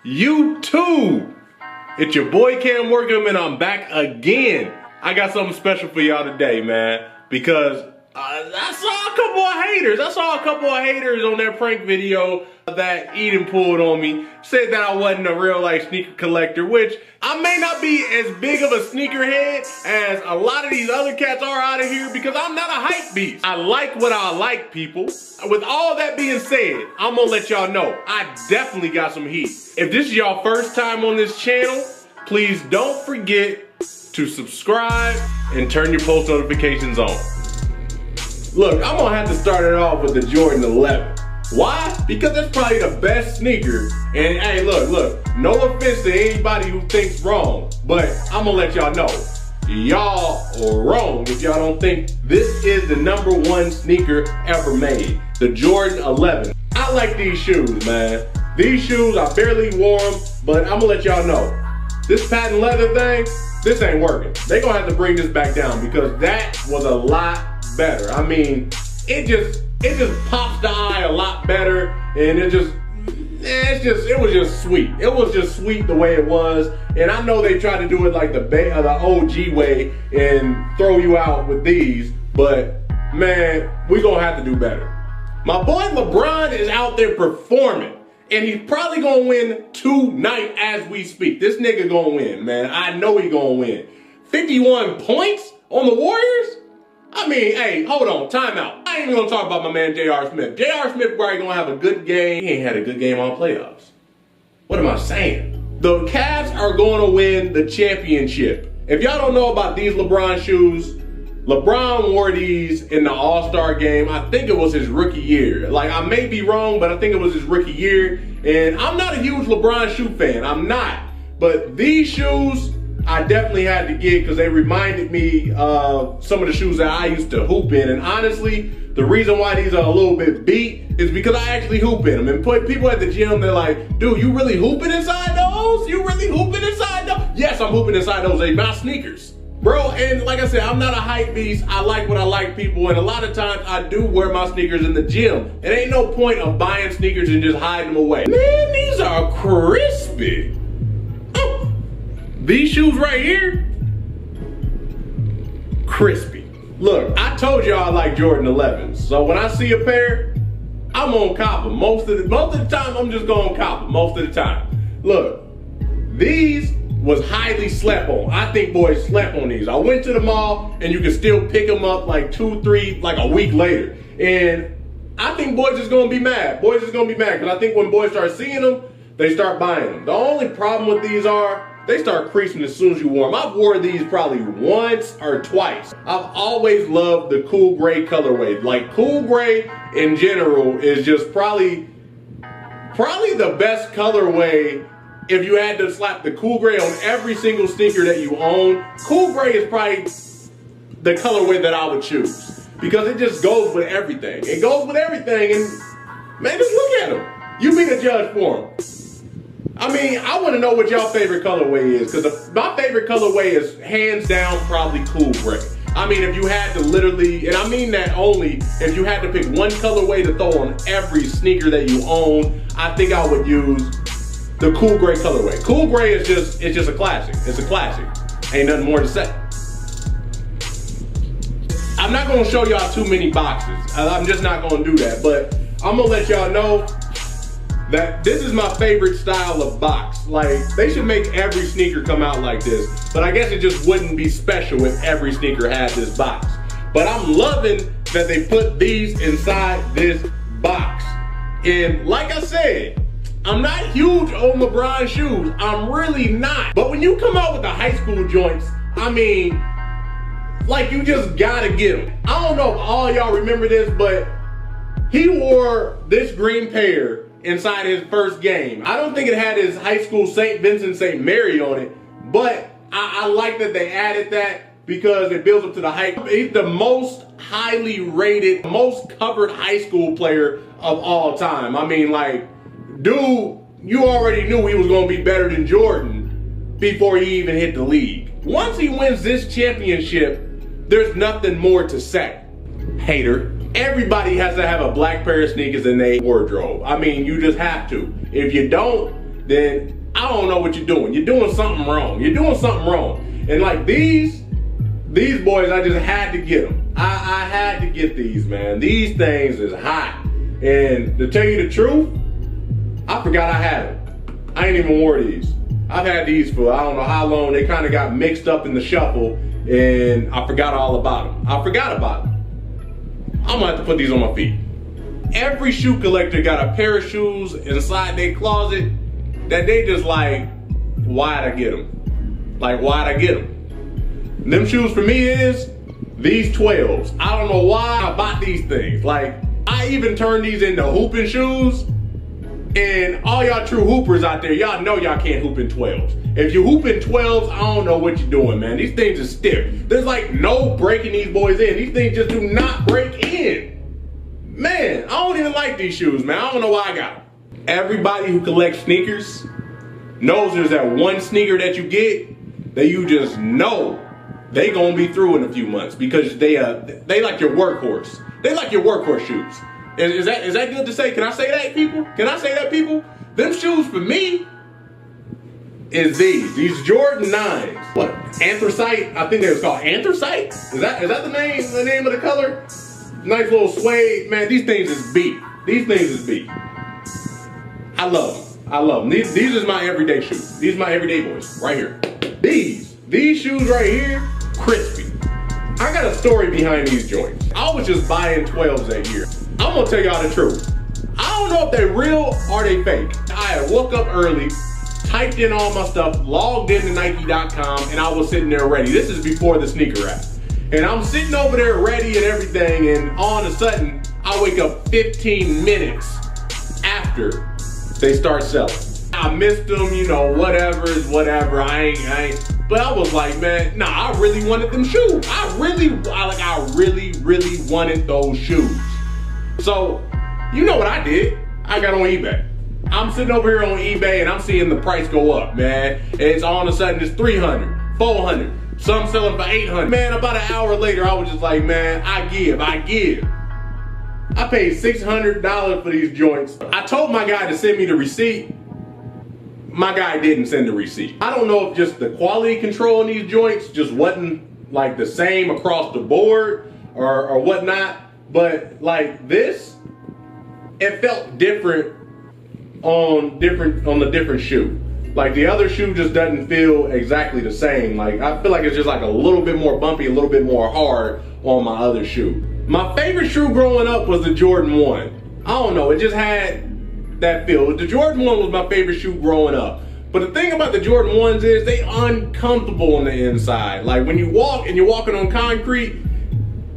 YouTube. It's your boy Cam Workham and I'm back again. I got something special for y'all today, man, because I saw a couple of haters. I saw a couple of haters on that prank video that Eden pulled on me. Said that I wasn't a real life sneaker collector, which I may not be as big of a sneakerhead as a lot of these other cats are out of here because I'm not a hype beast. I like what I like, people. With all that being said, I'm gonna let y'all know, I definitely got some heat. If this is y'all first time on this channel, please don't forget to subscribe and turn your post notifications on. Look, I'm gonna have to start it off with the Jordan 11. Why? Because that's probably the best sneaker. And hey, look, no offense to anybody who thinks wrong, but I'm gonna let y'all know, y'all are wrong if y'all don't think this is the #1 sneaker ever made. The Jordan 11. I like these shoes, man. These shoes, I barely wore them, but I'm gonna let y'all know, this patent leather thing, this ain't working. They gonna have to bring this back down because that was a lot better. I mean, it just pops the eye a lot better, and it was just sweet. It was just sweet the way it was, and I know they tried to do it like the OG way and throw you out with these, but man, we gonna have to do better. My boy LeBron is out there performing, and he's probably gonna win tonight as we speak. This nigga gonna win, man. I know he gonna win. 51 points on the Warriors? I mean, hey, hold on, time out. I ain't even gonna talk about my man J.R. Smith. J.R. Smith probably gonna have a good game. He ain't had a good game all playoffs. What am I saying? The Cavs are gonna win the championship. If y'all don't know about these LeBron shoes, LeBron wore these in the All-Star game. I think it was his rookie year. Like, I may be wrong, but I think it was his rookie year. And I'm not a huge LeBron shoe fan. I'm not. But these shoes, I definitely had to get because they reminded me of some of the shoes that I used to hoop in. And honestly, the reason why these are a little bit beat is because I actually hoop in them. And people at the gym, they're like, dude, you really hooping inside those? You really hooping inside those? Yes, I'm hooping inside those. They're not sneakers. Bro, and like I said, I'm not a hype beast. I like what I like, people. And a lot of times I do wear my sneakers in the gym. It ain't no point of buying sneakers and just hiding them away. Man, these are crispy. These shoes right here, crispy. Look, I told y'all I like Jordan 11s. So when I see a pair, I'm gonna cop them. Most of the time, I'm just gonna cop them, most of the time. Look, these was highly slept on. I think boys slept on these. I went to the mall and you can still pick them up like 2, 3, like a week later. And I think boys is gonna be mad. Boys is gonna be mad because I think when boys start seeing them, they start buying them. The only problem with these are, they start creasing as soon as you wear them. I've worn these probably once or twice. I've always loved the cool gray colorway. Like, cool gray in general is just probably the best colorway. If you had to slap the cool gray on every single sneaker that you own, cool gray is probably the colorway that I would choose because it just goes with everything. It goes with everything, and man, just look at them. You be the judge for them. I mean, I want to know what y'all favorite colorway is, because my favorite colorway is hands down probably cool gray. I mean, if you had to literally, and I mean that only, if you had to pick one colorway to throw on every sneaker that you own, I think I would use the cool gray colorway. Cool gray is just a classic. It's a classic. Ain't nothing more to say. I'm not gonna show y'all too many boxes. I'm just not gonna do that, but I'm gonna let y'all know that this is my favorite style of box. Like, they should make every sneaker come out like this, but I guess it just wouldn't be special if every sneaker had this box. But I'm loving that they put these inside this box. And like I said, I'm not huge on LeBron shoes. I'm really not. But when you come out with the high school joints, I mean, like, you just gotta get them. I don't know if all y'all remember this, but he wore this green pair inside his first game. I don't think it had his high school St. Vincent St. Mary on it, but I like that they added that because it builds up to the hype. He's the most highly rated, most covered high school player of all time. I mean, like, dude, you already knew he was gonna be better than Jordan before he even hit the league. Once he wins this championship, there's nothing more to say. Hater. Everybody has to have a black pair of sneakers in their wardrobe. I mean, you just have to. If you don't, then I don't know what you're doing. You're doing something wrong. You're doing something wrong. And like these boys, I just had to get them. I had to get these, man. These things is hot. And to tell you the truth, I forgot I had them. I ain't even wore these. I've had these for I don't know how long. They kind of got mixed up in the shuffle and I forgot all about them. I forgot about them. I'm gonna have to put these on my feet. Every shoe collector got a pair of shoes inside their closet that they just like, why'd I get them? Like, why'd I get them? Them shoes for me is these 12s. I don't know why I bought these things. Like, I even turned these into hooping shoes. And all y'all true hoopers out there, y'all know y'all can't hoop in 12s. If you hoop in 12s, I don't know what you're doing, man. These things are stiff. There's like no breaking these boys in. These things just do not break in. Man, I don't even like these shoes, man. I don't know why I got them. Everybody who collects sneakers knows there's that one sneaker that you get that you just know they gonna be through in a few months because they like your workhorse. They like your workhorse shoes. Is that good to say? Can I say that, people? Can I say that, people? Them shoes for me is these Jordan 9s. What? Anthracite? I think they was called anthracite. Is that the name of the color? Nice little suede. Man, these things is beat. These things is beat. I love them. I love them. These is my everyday shoes. These are my everyday boys right here. These shoes right here, crispy. I got a story behind these joints. I was just buying 12s that year. I'm gonna tell y'all the truth. I don't know if they're real or they fake. I had woke up early, typed in all my stuff, logged into Nike.com, and I was sitting there ready. This is before the sneaker app. And I'm sitting over there ready and everything, and all of a sudden, I wake up 15 minutes after they start selling. I missed them, you know, whatever is whatever. I ain't. But I was like, man, nah, I really wanted them shoes. I really wanted those shoes. So, you know what I did? I got on eBay. I'm sitting over here on eBay and I'm seeing the price go up, man. It's all of a sudden it's 300, 400, some selling for 800. Man, about an hour later, I was just like, man, I give. I paid $600 for these joints. I told my guy to send me the receipt. My guy didn't send the receipt. I don't know if just the quality control in these joints just wasn't like the same across the board or whatnot. But like this, it felt different on the different shoe. Like the other shoe just doesn't feel exactly the same. Like I feel like it's just like a little bit more bumpy, a little bit more hard on my other shoe. My favorite shoe growing up was the Jordan 1. I don't know, it just had that feel. The Jordan 1 was my favorite shoe growing up. But the thing about the Jordan 1s is they uncomfortable on the inside. Like when you walk and you're walking on concrete,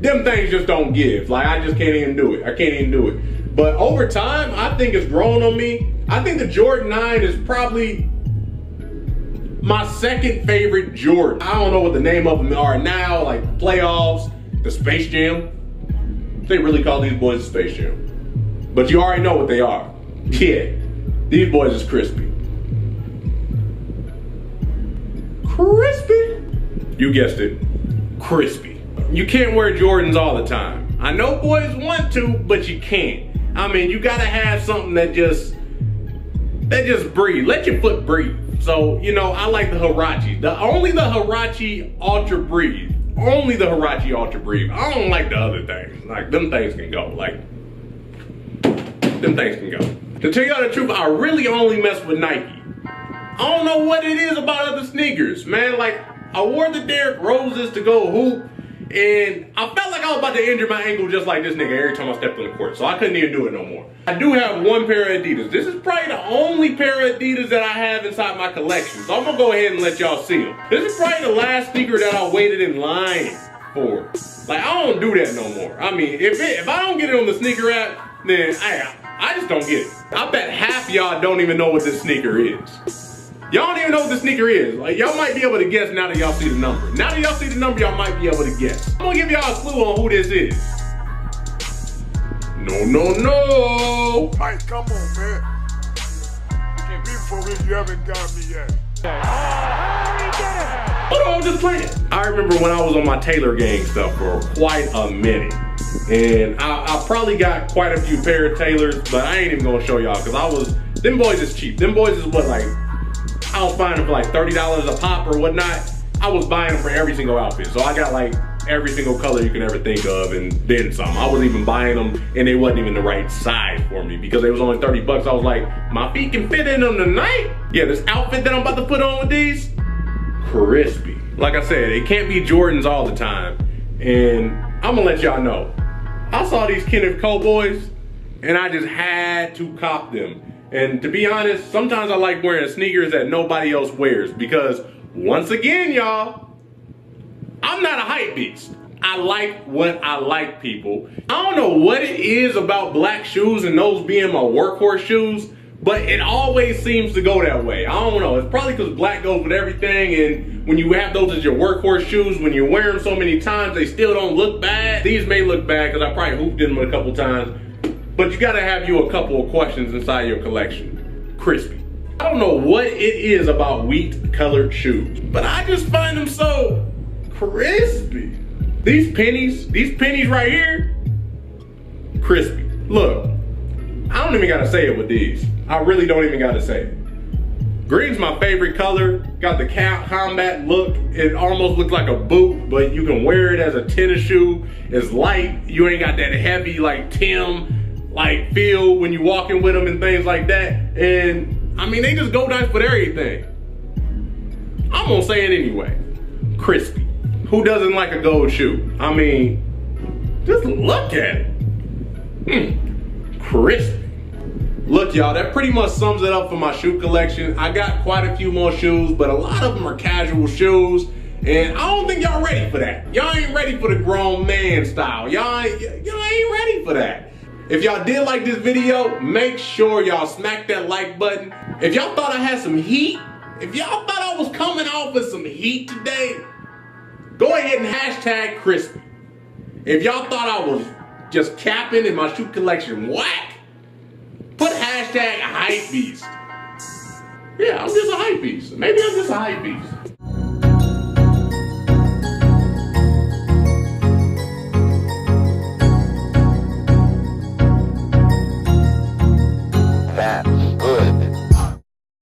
them things just don't give. Like I just can't even do it. I can't even do it. But over time, I think it's grown on me. I think the Jordan 9 is probably my second favorite Jordan. I don't know what the name of them are now, like the playoffs, the Space Jam. They really call these boys the Space Jam. But you already know what they are. Yeah, these boys is crispy. Crispy? You guessed it, crispy. You can't wear Jordans all the time. I know boys want to, but you can't. I mean, you gotta have something that just breathe. Let your foot breathe. So, you know, I like the Huarache. Only the Huarache Ultra Breathe. Only the Huarache Ultra Breathe. I don't like the other things. Like, them things can go. Like, them things can go. To tell y'all the truth, I really only mess with Nike. I don't know what it is about other sneakers, man. Like, I wore the Derrick Roses to go hoop, and I felt like I was about to injure my ankle just like this nigga every time I stepped on the court, so I couldn't even do it no more. I do have one pair of Adidas. This is probably the only pair of Adidas that I have inside my collection, so I'm gonna go ahead and let y'all see them. This is probably the last sneaker that I waited in line for. Like, I don't do that no more. I mean, if I don't get it on the sneaker app, then I just don't get it. I bet half y'all don't even know what this sneaker is. Y'all don't even know what the sneaker is. Like, y'all might be able to guess now that y'all see the number. Now that y'all see the number, y'all might be able to guess. I'm gonna give y'all a clue on who this is. No. Mike, come on, man. You can't be for real, you haven't got me yet. Hold on, I'm just playing. I remember when I was on my Taylor Gang stuff for quite a minute. And I probably got quite a few pair of Taylors, but I ain't even gonna show y'all because I was Them boys is cheap. Them boys is what, like, I was buying them for like $30 a pop or whatnot. I was buying them for every single outfit. So I got like every single color you can ever think of and then some. I was even buying them and they wasn't even the right size for me because they was only 30 bucks. I was like, my feet can fit in them tonight. Yeah, this outfit that I'm about to put on with these, crispy. Like I said, it can't be Jordans all the time. And I'm gonna let y'all know, I saw these Kenneth Cowboys and I just had to cop them. And to be honest, sometimes I like wearing sneakers that nobody else wears because once again, y'all, I'm not a hype beast. I like what I like, people. I don't know what it is about black shoes and those being my workhorse shoes, but it always seems to go that way. I don't know. It's probably because black goes with everything, and when you have those as your workhorse shoes, when you wear them so many times, they still don't look bad. These may look bad because I probably hooped in them a couple times, but you gotta have you a couple of questions inside your collection. Crispy. I don't know what it is about wheat colored shoes, but I just find them so crispy. These pennies right here, crispy. Look, I don't even gotta say it with these. I really don't even gotta say it. Green's my favorite color. Got the combat look. It almost looks like a boot, but you can wear it as a tennis shoe. It's light. You ain't got that heavy like Tim like feel when you walking with them and things like that. And I mean, they just go nice with everything. I'm gonna say it anyway. Crispy. Who doesn't like a gold shoe? I mean, just look at it. Crispy. Look, y'all, that pretty much sums it up for my shoe collection. I got quite a few more shoes, but a lot of them are casual shoes. And I don't think y'all ready for that. Y'all ain't ready for the grown man style. Y'all ain't ready for that. If y'all did like this video, make sure y'all smack that like button. If y'all thought I had some heat, if y'all thought I was coming off with some heat today, go ahead and hashtag crispy. If y'all thought I was just capping and my shoe collection whack, put hashtag hypebeast. Yeah, I'm just a hype beast. Maybe I'm just a hype beast.